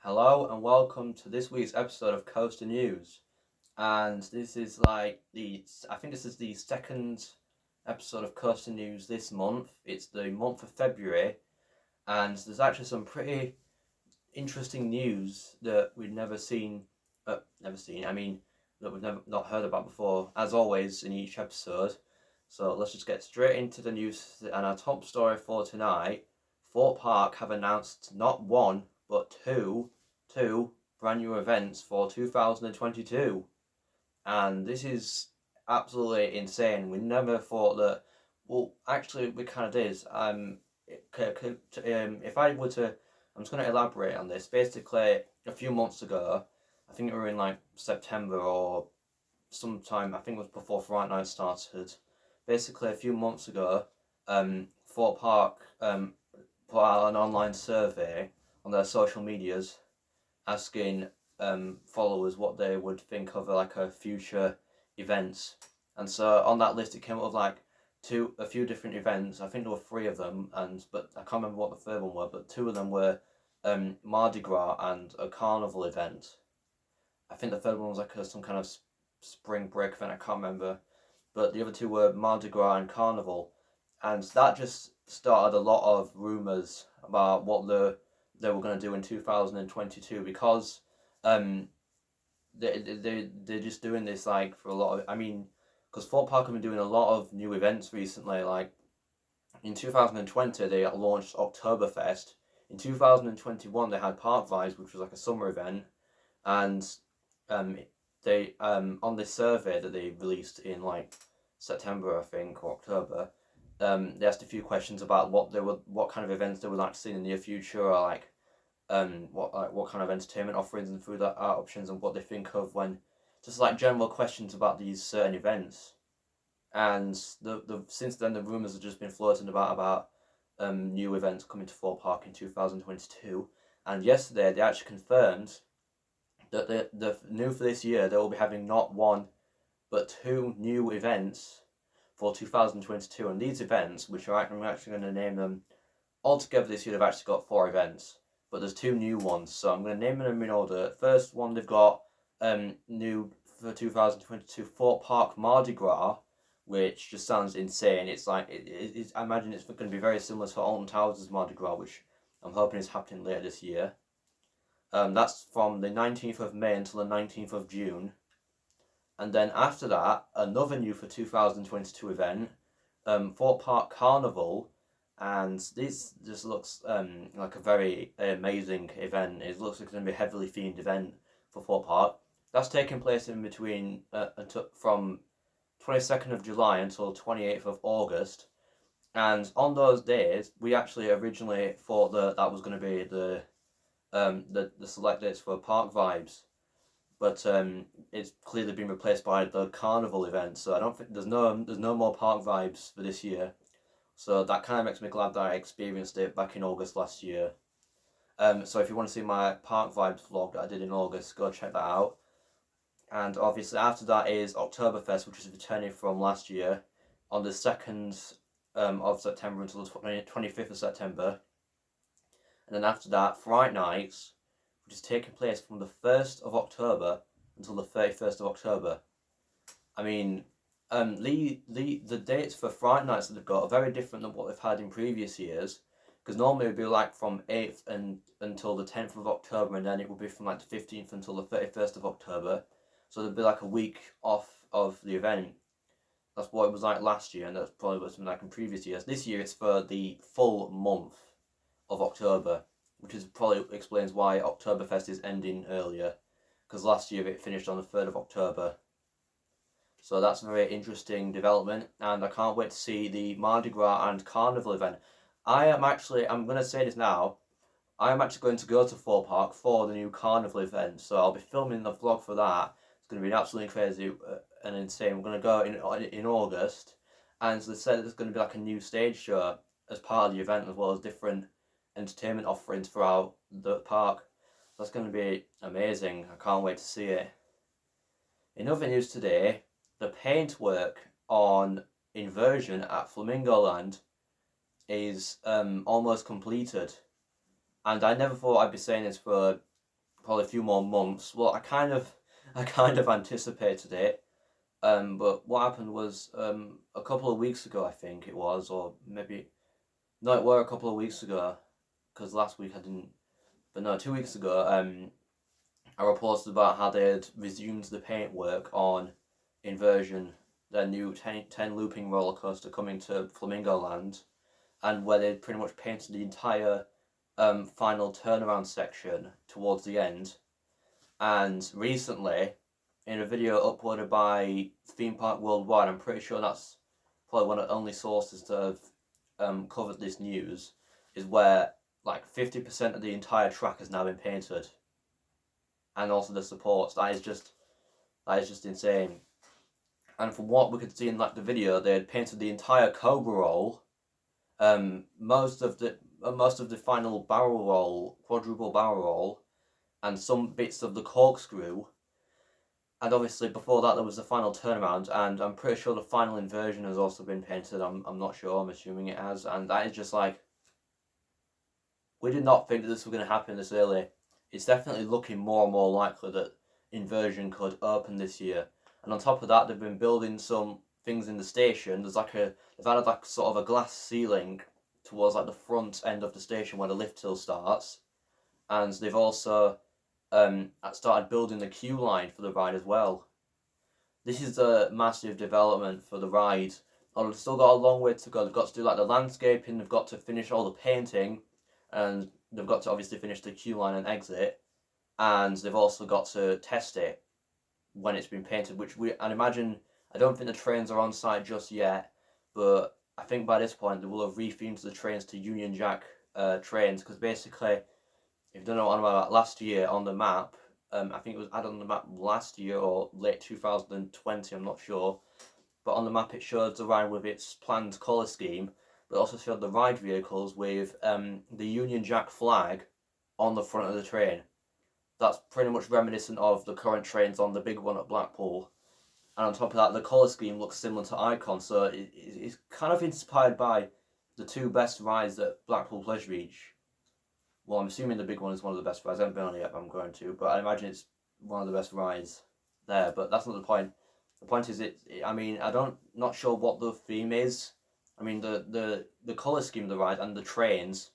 Hello and welcome to this week's episode of Coaster News. And this is I think this is the second episode of Coaster News this month. It's the month of February, and there's actually some pretty interesting news that we've that we've never not heard about before, as always in each episode. So let's just get straight into the news. And our top story for tonight: Thorpe Park have announced not one but two brand new events for 2022, and this is absolutely insane. We never thought that. Well, actually, we kind of did. If I were to, I'm just going to elaborate on this. Basically, a few months ago, I think it were in like September or sometime. I think it was before Fright Night started. Basically, a few months ago, Thorpe Park put out an online survey on their social medias asking followers what they would think of like a future events, and so on that list it came up with like a few different events. I think there were three of them, but I can't remember what the third one were. But two of them were Mardi Gras and a carnival event. I think the third one was like some kind of spring break event. I can't remember, but the other two were Mardi Gras and carnival, and that just started a lot of rumors about what they were going to do in 2022, because they're just doing this like for a lot of, because Thorpe Park have been doing a lot of new events recently. Like in 2020 they launched Oktoberfest. In 2021 they had Park Vibes, which was like a summer event, and they on this survey that they released in like September, I think, or October, they asked a few questions about what kind of events they would like to see in the near future, or like what kind of entertainment offerings and food art options, and what they think of when, just like general questions about these certain events. And since then the rumors have just been floating about new events coming to Thorpe Park in 2022. And yesterday they actually confirmed that the new for this year they will be having not one but two new events for 2022. And these events, which are I'm actually going to name them altogether this year, they've actually got four events, but there's two new ones, so I'm going to name them in order. First one, they've got new for 2022 Thorpe Park Mardi Gras, which just sounds insane. It's like I imagine it's going to be very similar to Alton Towers' Mardi Gras, which I'm hoping is happening later this year. That's from the 19th of May until the 19th of June. And then after that, another new for 2022 event, Thorpe Park Carnival. And this just looks like a very amazing event. It looks like it's going to be a heavily themed event for Thorpe Park. That's taking place in between from 22nd of July until 28th of August. And on those days, we actually originally thought that was going to be the select dates for Park Vibes, but it's clearly been replaced by the Carnival event. So I don't think there's no more Park Vibes for this year. So that kind of makes me glad that I experienced it back in August last year. So if you want to see my Park Vibes vlog that I did in August, go check that out. And obviously after that is Oktoberfest, which is returning from last year on the 2nd of September until the 25th of September. And then after that, Fright Nights, which is taking place from the 1st of October until the 31st of October. I mean, the dates for Fright Nights that they've got are very different than what they've had in previous years, because normally it would be like from 8th until the 10th of October, and then it would be from like the 15th until the 31st of October. So there'd be like a week off of the event. That's what it was like last year, and that's probably what it's been like in previous years. This year it's for the full month of October, which is probably explains why Oktoberfest is ending earlier, because last year it finished on the 3rd of October. So that's a very interesting development, and I can't wait to see the Mardi Gras and Carnival event. I'm going to say this now, I am actually going to go to Thorpe Park for the new Carnival event, so I'll be filming the vlog for that. It's going to be absolutely crazy and insane. We're going to go in August, and they said there's going to be like a new stage show as part of the event, as well as different entertainment offerings throughout the park. So that's going to be amazing. I can't wait to see it. In other news today, the paintwork on Inversion at Flamingo Land is almost completed. And I never thought I'd be saying this for probably a few more months. Well, I kind of anticipated it. But what happened was a couple of weeks ago, I think it was, or maybe no, it were a couple of weeks ago, because last week I didn't. But no, 2 weeks ago, I reported about how they had resumed the paint work on Inversion, their new 10 looping roller coaster coming to Flamingo Land, and where they'd pretty much painted the entire final turnaround section towards the end. And recently, in a video uploaded by Theme Park Worldwide, I'm pretty sure that's probably one of the only sources to have covered this news, is where like 50% of the entire track has now been painted, and also the supports. That is just insane. And from what we could see in like the video, they had painted the entire Cobra roll, most of the final barrel roll, quadruple barrel roll, and some bits of the corkscrew. And obviously before that there was the final turnaround, and I'm pretty sure the final inversion has also been painted. I'm not sure, I'm assuming it has, and that is just like, we did not think that this was going to happen this early. It's definitely looking more and more likely that Inversion could open this year. And on top of that, they've been building some things in the station. They've added like sort of a glass ceiling towards like the front end of the station where the lift hill starts, and they've also started building the queue line for the ride as well. This is a massive development for the ride. Oh, they've still got a long way to go. They've got to do like the landscaping, they've got to finish all the painting, and they've got to obviously finish the queue line and exit, and they've also got to test it when it's been painted, which I'd imagine, I don't think the trains are on site just yet, but I think by this point they will have rethemed the trains to Union Jack trains, because basically, if you don't know what I'm about, last year on the map, I think it was added on the map last year or late 2020, I'm not sure, but on the map it showed the ride with its planned colour scheme, but also showed the ride vehicles with the Union Jack flag on the front of the train. That's pretty much reminiscent of the current trains on the big one at Blackpool. And on top of that, the colour scheme looks similar to Icon, so it's kind of inspired by the two best rides at Blackpool Pleasure Beach. Well, I'm assuming the big one is one of the best rides. I haven't been on it yet, but I'm going to. But I imagine it's one of the best rides there. But that's not the point. The point is, not sure what the theme is. I mean, the colour scheme of the ride and the trains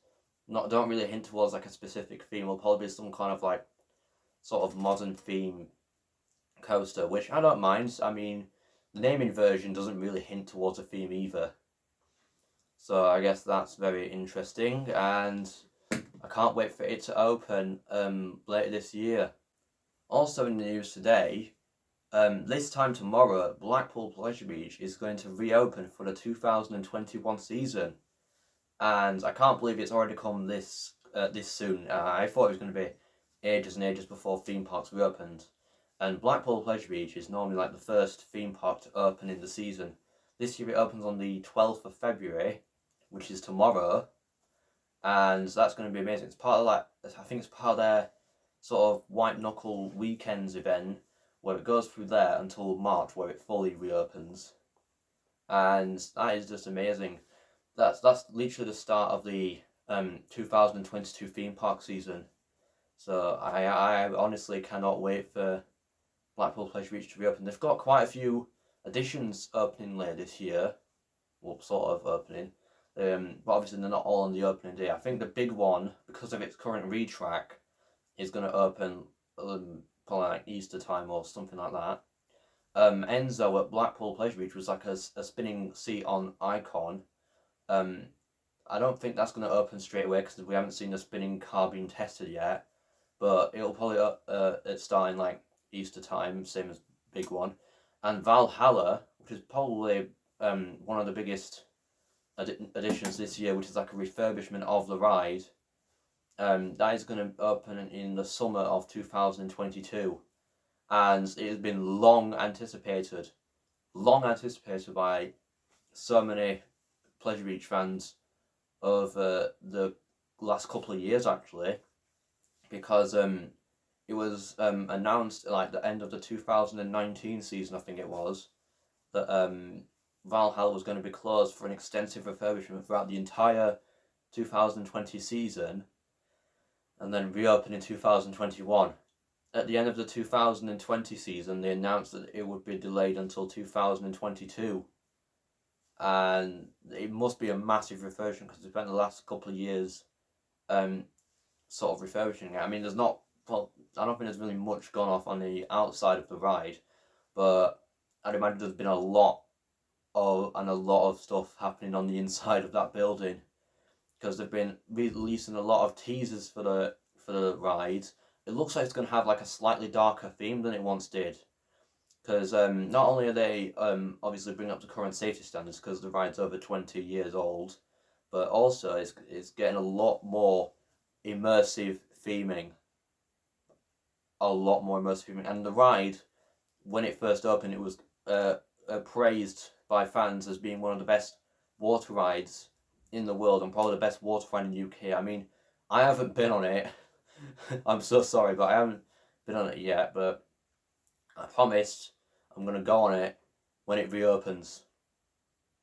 don't really hint towards like a specific theme. It'll probably be some kind of like sort of modern theme coaster, which I don't mind. I mean, the name Inversion doesn't really hint towards a theme either. So I guess that's very interesting, and I can't wait for it to open later this year. Also in the news today, this time tomorrow, Blackpool Pleasure Beach is going to reopen for the 2021 season, and I can't believe it's already come this soon. I thought it was going to be ages and ages before theme parks reopened, and Blackpool Pleasure Beach is normally like the first theme park to open in the season. This year it opens on the 12th of February, which is tomorrow, and that's going to be amazing. It's part of I think it's part of their sort of white knuckle weekends event, where it goes through there until March, where it fully reopens, and that is just amazing. That's literally the start of the 2022 theme park season. So I honestly cannot wait for Blackpool Pleasure Beach to reopen. They've got quite a few additions opening later this year, well, sort of opening, but obviously they're not all on the opening day. I think the big one, because of its current retrack, is going to open probably like Easter time or something like that. Enzo at Blackpool Pleasure Beach was like a spinning seat on Icon. I don't think that's going to open straight away because we haven't seen the spinning car being tested yet, but it'll probably start in like Easter time, same as big one. And Valhalla, which is probably one of the biggest additions this year, which is like a refurbishment of the ride, that is going to open in the summer of 2022, and it has been long anticipated by so many Pleasure Beach fans over the last couple of years, actually, because it was announced at like the end of the 2019 season, I think it was, that Valhalla was going to be closed for an extensive refurbishment throughout the entire 2020 season, and then reopen in 2021. at the end of the 2020 season, they announced that it would be delayed until 2022. And it must be a massive refurbishment because they spent the last couple of years sort of refurbishing it. I mean, there's not, well, I don't think there's really much gone off on the outside of the ride, but I'd imagine there's been a lot of stuff happening on the inside of that building, because they've been releasing a lot of teasers for the ride. It looks like it's going to have like a slightly darker theme than it once did, because not only are they obviously bringing up to current safety standards because the ride's over 20 years old, but also it's getting a lot more immersive theming. And the ride, when it first opened, it was praised by fans as being one of the best water rides in the world and probably the best water ride in the UK. I mean, I haven't been on it. I'm so sorry, but I haven't been on it yet, but I promised I'm going to go on it when it reopens.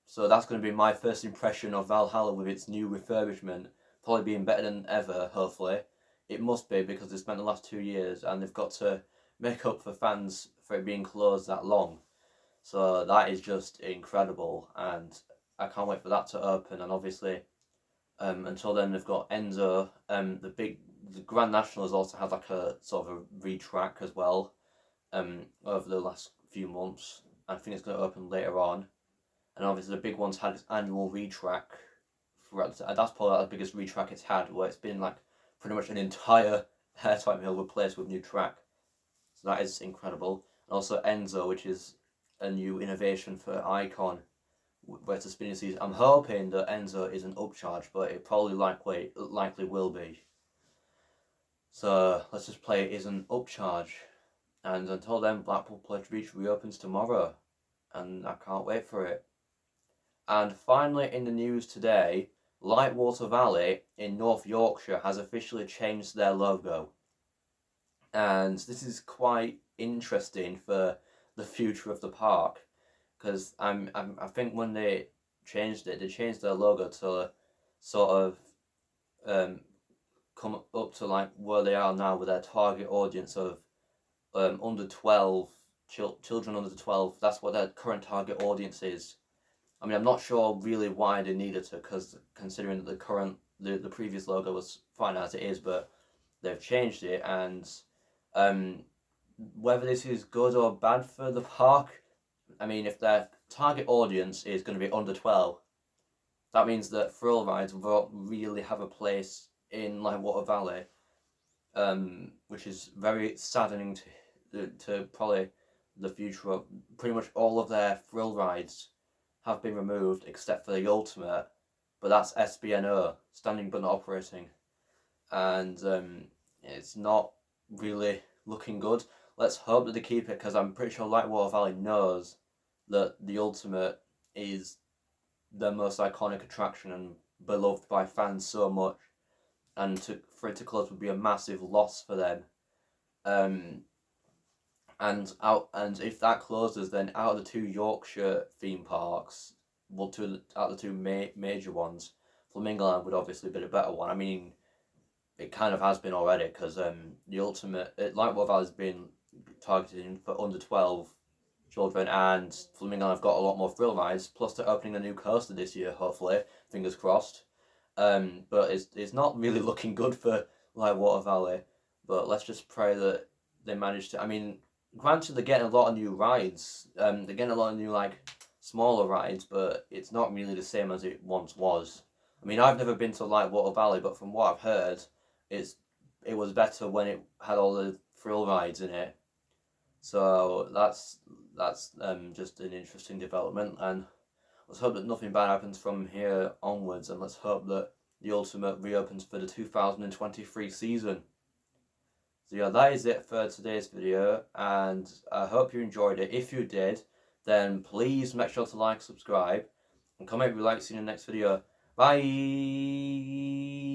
So that's going to be my first impression of Valhalla with its new refurbishment, probably being better than ever, hopefully. It must be, because they spent the last 2 years and they've got to make up for fans for it being closed that long. So that is just incredible, and I can't wait for that to open. And obviously, until then, they've got Enzo. The Grand National has also had like a sort of a retrack as well, over the last few months. I think it's going to open later on, and obviously the big one's had its annual retrack. That's probably the biggest retrack it's had, where it's been like pretty much an entire airtight mill replaced with new track. So that is incredible. And also Enzo, which is a new innovation for Icon, where it's a spinning season. I'm hoping that Enzo is an upcharge, but it probably likely will be. So let's just play it is an upcharge. And until then, Blackpool Pleasure Beach reopens tomorrow, and I can't wait for it. And finally, in the news today, Lightwater Valley in North Yorkshire has officially changed their logo. And this is quite interesting for the future of the park, because I think when they changed their logo to sort of come up to like where they are now with their target audience of under 12 children under 12. That's what their current target audience is. I mean, I'm not sure really why they needed to, because considering that the previous logo was fine as it is, but they've changed it, and whether this is good or bad for the park, I mean, if their target audience is going to be under 12, that means that thrill rides won't really have a place in Lightwater Valley, which is very saddening to probably the future of pretty much all of their thrill rides have been removed except for the ultimate, but that's SBNO, standing but not operating, and it's not really looking good. Let's hope that they keep it, because I'm pretty sure Lightwater Valley knows that the ultimate is the most iconic attraction and beloved by fans so much, and for it to close would be a massive loss for them. And if that closes, then out of the two Yorkshire theme parks, out of the two major ones, Flamingo Land would obviously be the better one. I mean, it kind of has been already, because the ultimate Lightwater Valley has been targeted for under 12 children, and Flamingo Land have got a lot more thrill rides. Plus, they're opening a new coaster this year, hopefully, fingers crossed. But it's not really looking good for Lightwater Valley. But let's just pray that they manage to. I mean, granted, they're getting a lot of new rides. They're getting a lot of new like smaller rides, but it's not really the same as it once was. I mean, I've never been to Lightwater Valley, but from what I've heard, it was better when it had all the thrill rides in it. So that's just an interesting development, and let's hope that nothing bad happens from here onwards, and let's hope that the ultimate reopens for the 2023 season. So yeah, that is it for today's video, and I hope you enjoyed it. If you did, then please make sure to like, subscribe, and comment if you'd like to see in the next video. Bye!